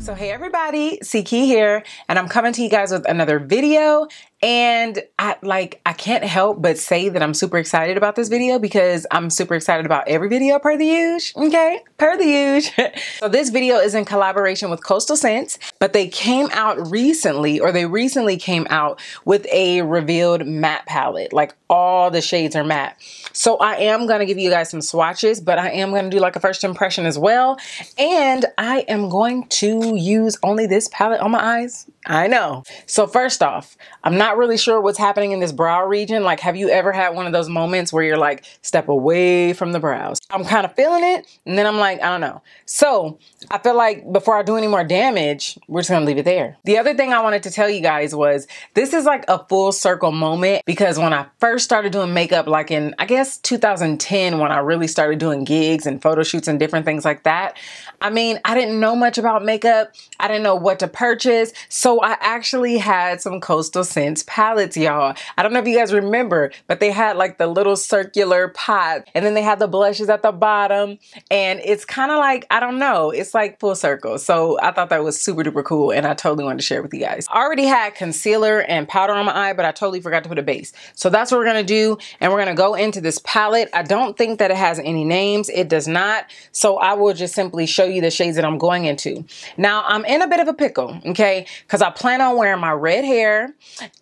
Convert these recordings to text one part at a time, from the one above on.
So hey everybody, Ckey here, and I'm coming to you guys with another video. And I can't help but say that I'm super excited about this video because I'm super excited about every video per the usual, okay? Per the usual. So this video is in collaboration with Coastal Scents, but they came out recently, or they recently came out with a revealed matte palette. Like all the shades are matte. So I am gonna give you guys some swatches, but I am gonna do like a first impression as well. And I am going to use only this palette on my eyes. I know. So first off, I'm not really sure what's happening in this brow region. Like, have you ever had one of those moments where you're like, step away from the brows? I'm kind of feeling it, and then I'm like, I don't know. So I feel like before I do any more damage, we're just gonna leave it there. The other thing I wanted to tell you guys was, this is like a full circle moment, because when I first started doing makeup, like in, I guess 2010, when I really started doing gigs and photo shoots and different things like that, I mean, I didn't know much about makeup. I didn't know what to purchase. So I actually had some Coastal Scents palettes, y'all. I don't know if you guys remember, but they had like the little circular pot, and then they had the blushes at the bottom. And it's kind of like, I don't know, it's like full circle. So I thought that was super duper cool, and I totally wanted to share with you guys. I already had concealer and powder on my eye, but I totally forgot to put a base. So that's what we're gonna do. And we're gonna go into this palette. I don't think that it has any names. It does not. So I will just simply show you the shades that I'm going into. Now I'm in a bit of a pickle, okay? Because I plan on wearing my red hair,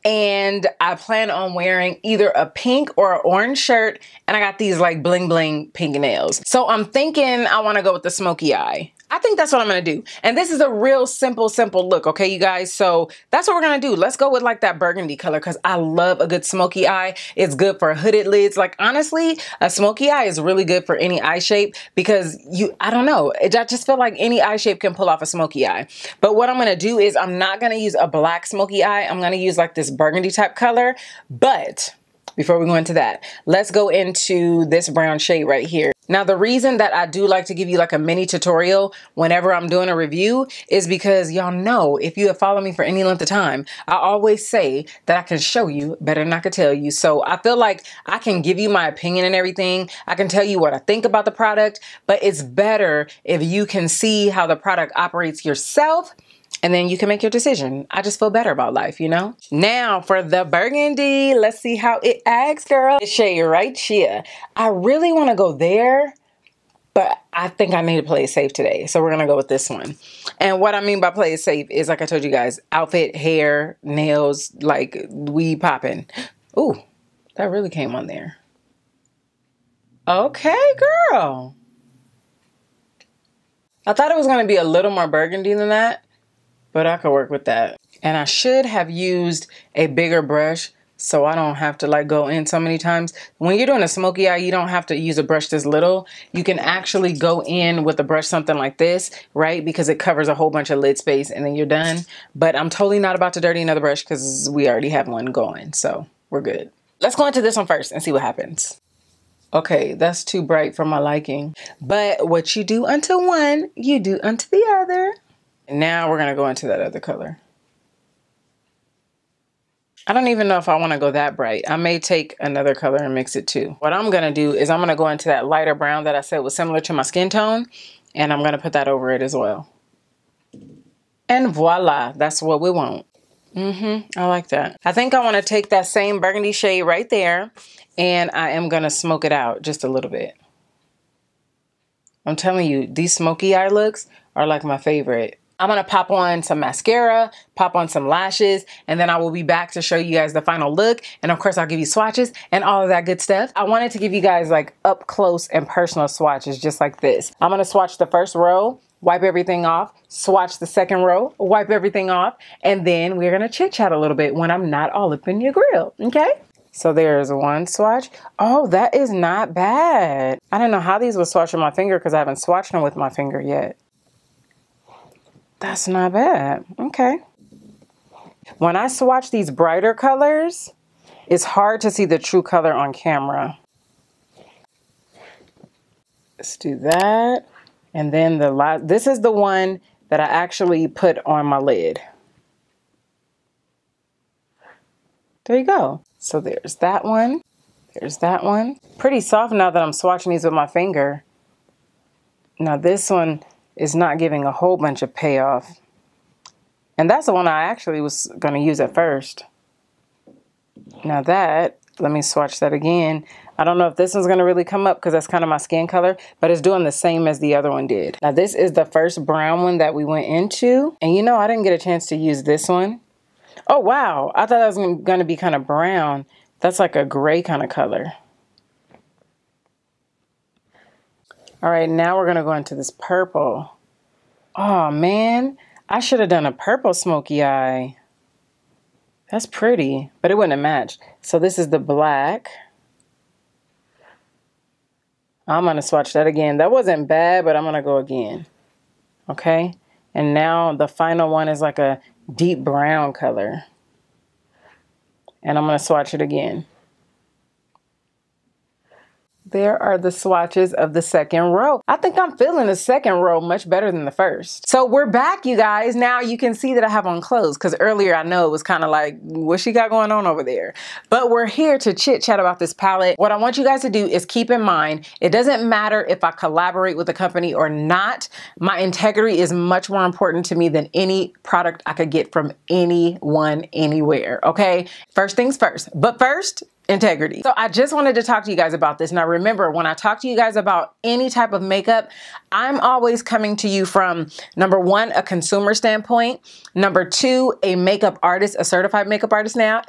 and I plan on wearing either a pink or an orange shirt, and I got these like bling bling pink nails. So I'm thinking I want to go with the smoky eye. I think that's what I'm gonna do. And this is a real simple look, okay, you guys? So that's what we're gonna do. Let's go with like that burgundy color, because I love a good smoky eye. It's good for hooded lids. Like honestly, a smoky eye is really good for any eye shape, because I don't know, I just feel like any eye shape can pull off a smoky eye. But what I'm gonna do is I'm not gonna use a black smoky eye. I'm gonna use like this burgundy type color. But before we go into that, let's go into this brown shade right here. Now, the reason that I do like to give you like a mini tutorial whenever I'm doing a review is because y'all know, if you have followed me for any length of time, I always say that I can show you better than I can tell you. So I feel like I can give you my opinion and everything. I can tell you what I think about the product, but it's better if you can see how the product operates yourself, and then you can make your decision. I just feel better about life, you know? Now for the burgundy, let's see how it acts, girl. This shade right here. I really wanna go there, but I think I need to play it safe today. So we're gonna go with this one. And what I mean by play it safe is, like I told you guys, outfit, hair, nails, like we popping. Ooh, that really came on there. Okay, girl. I thought it was gonna be a little more burgundy than that, but I could work with that. And I should have used a bigger brush so I don't have to like go in so many times. When you're doing a smoky eye, you don't have to use a brush this little. You can actually go in with a brush something like this, right? Because it covers a whole bunch of lid space, and then you're done. But I'm totally not about to dirty another brush because we already have one going, so we're good. Let's go into this one first and see what happens. Okay, that's too bright for my liking. But what you do unto one, you do unto the other. Now we're gonna go into that other color. I don't even know if I wanna go that bright. I may take another color and mix it too. What I'm gonna do is I'm gonna go into that lighter brown that I said was similar to my skin tone, and I'm gonna put that over it as well. And voila, that's what we want. I like that. I think I wanna take that same burgundy shade right there, and I am gonna smoke it out just a little bit. I'm telling you, these smoky eye looks are like my favorite. I'm gonna pop on some mascara, pop on some lashes, and then I will be back to show you guys the final look. And of course, I'll give you swatches and all of that good stuff. I wanted to give you guys like up close and personal swatches just like this. I'm gonna swatch the first row, wipe everything off, swatch the second row, wipe everything off, and then we're gonna chit chat a little bit when I'm not all up in your grill, okay? So there's one swatch. Oh, that is not bad. I don't know how these will swatch with my finger because I haven't swatched them with my finger yet. That's not bad. Okay. When I swatch these brighter colors, it's hard to see the true color on camera. Let's do that. And then this is the one that I actually put on my lid. There you go. So there's that one. There's that one. Pretty soft now that I'm swatching these with my finger. Now this one is not giving a whole bunch of payoff. And that's the one I actually was going to use at first. Now that, let me swatch that again. I don't know if this one's going to really come up because that's kind of my skin color, but it's doing the same as the other one did. Now this is the first brown one that we went into. And you know, I didn't get a chance to use this one. Oh, wow. I thought that was going to be kind of brown. That's like a gray kind of color. All right, now we're going to go into this purple. Oh, man. I should have done a purple smoky eye. That's pretty, but it wouldn't have matched. So this is the black. I'm going to swatch that again. That wasn't bad, but I'm going to go again. Okay. And now the final one is like a deep brown color. And I'm going to swatch it again. There are the swatches of the second row. I think I'm feeling the second row much better than the first. So we're back, you guys. Now you can see that I have on clothes because earlier I know it was kind of like, what she got going on over there? But we're here to chit chat about this palette. What I want you guys to do is keep in mind, it doesn't matter if I collaborate with a company or not. My integrity is much more important to me than any product I could get from anyone, anywhere, okay? First things first. But first, integrity. So I just wanted to talk to you guys about this. Now remember, when I talk to you guys about any type of makeup, I'm always coming to you from, number one, a consumer standpoint, number two, a makeup artist, a certified makeup artist now,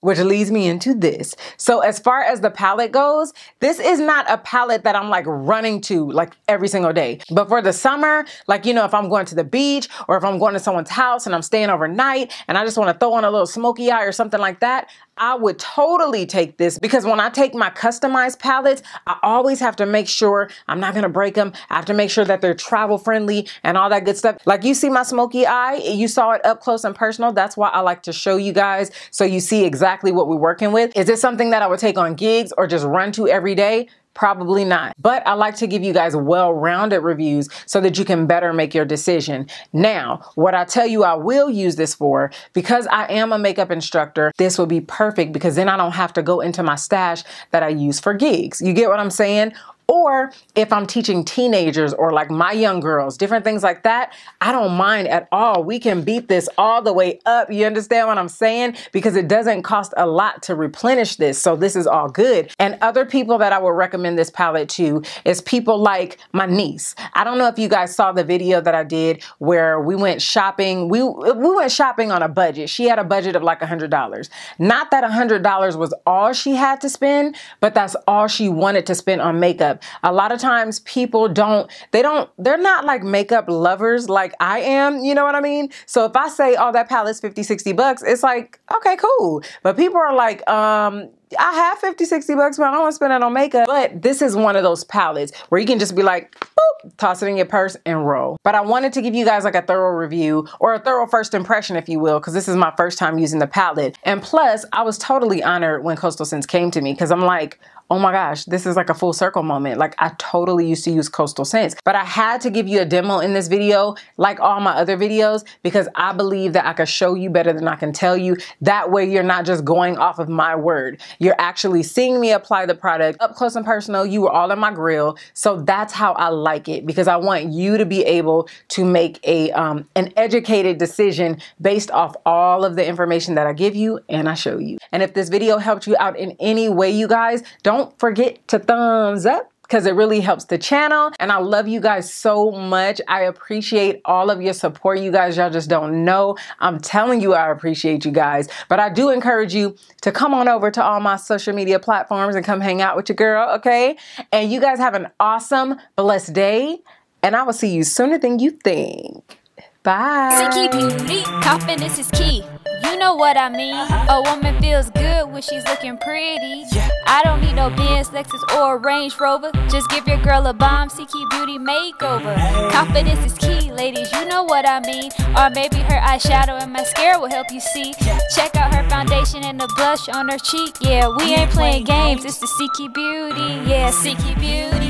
which leads me into this. So as far as the palette goes, this is not a palette that I'm like running to like every single day. But for the summer, like, you know, if I'm going to the beach or if I'm going to someone's house and I'm staying overnight and I just want to throw on a little smoky eye or something like that, I would totally take this, because when I take my customized palettes, I always have to make sure I'm not going to break them. I have to make sure that they're travel friendly and all that good stuff. Like you see my smoky eye, you saw it up close and personal. That's why I like to show you guys so you see exactly what we're working with. Is this something that I would take on gigs or just run to every day? Probably not. But I like to give you guys well-rounded reviews so that you can better make your decision. Now, what I tell you I will use this for, because I am a makeup instructor, this will be perfect because then I don't have to go into my stash that I use for gigs. You get what I'm saying? Or if I'm teaching teenagers or like my young girls, different things like that, I don't mind at all. We can beat this all the way up. You understand what I'm saying? Because it doesn't cost a lot to replenish this. So this is all good. And other people that I would recommend this palette to is people like my niece. I don't know if you guys saw the video that I did where we went shopping. We went shopping on a budget. She had a budget of like $100. Not that $100 was all she had to spend, but that's all she wanted to spend on makeup. A lot of times people they're not like makeup lovers like I am, you know what I mean? So if I say, oh, that palette's 50, 60 bucks, it's like, okay, cool. But people are like, I have 50, 60 bucks, but I don't want to spend it on makeup. But this is one of those palettes where you can just be like, boop, toss it in your purse and roll. But I wanted to give you guys like a thorough review or a thorough first impression, if you will, because this is my first time using the palette. And plus, I was totally honored when Coastal Scents came to me because I'm like, oh my gosh, this is like a full circle moment. Like I totally used to use Coastal Scents, but I had to give you a demo in this video, like all my other videos, because I believe that I can show you better than I can tell you. That way you're not just going off of my word. You're actually seeing me apply the product up close and personal. You were all in my grill. So that's how I like it, because I want you to be able to make an educated decision based off all of the information that I give you and I show you. And if this video helped you out in any way, you guys, don't forget to thumbs up, because it really helps the channel. And I love you guys so much. I appreciate all of your support. You guys, y'all just don't know. I'm telling you, I appreciate you guys. But I do encourage you to come on over to all my social media platforms and come hang out with your girl, okay? And you guys have an awesome, blessed day. And I will see you sooner than you think. Bye. CkeyBeauty, confidence is key. You know what I mean. A woman feels good when she's looking pretty. I don't need no Benz, Lexus, or a Range Rover. Just give your girl a bomb CkeyBeauty makeover. Confidence is key, ladies, you know what I mean. Or maybe her eyeshadow and mascara will help you see. Check out her foundation and the blush on her cheek. Yeah, we ain't playing games, it's the CkeyBeauty. Yeah, CkeyBeauty.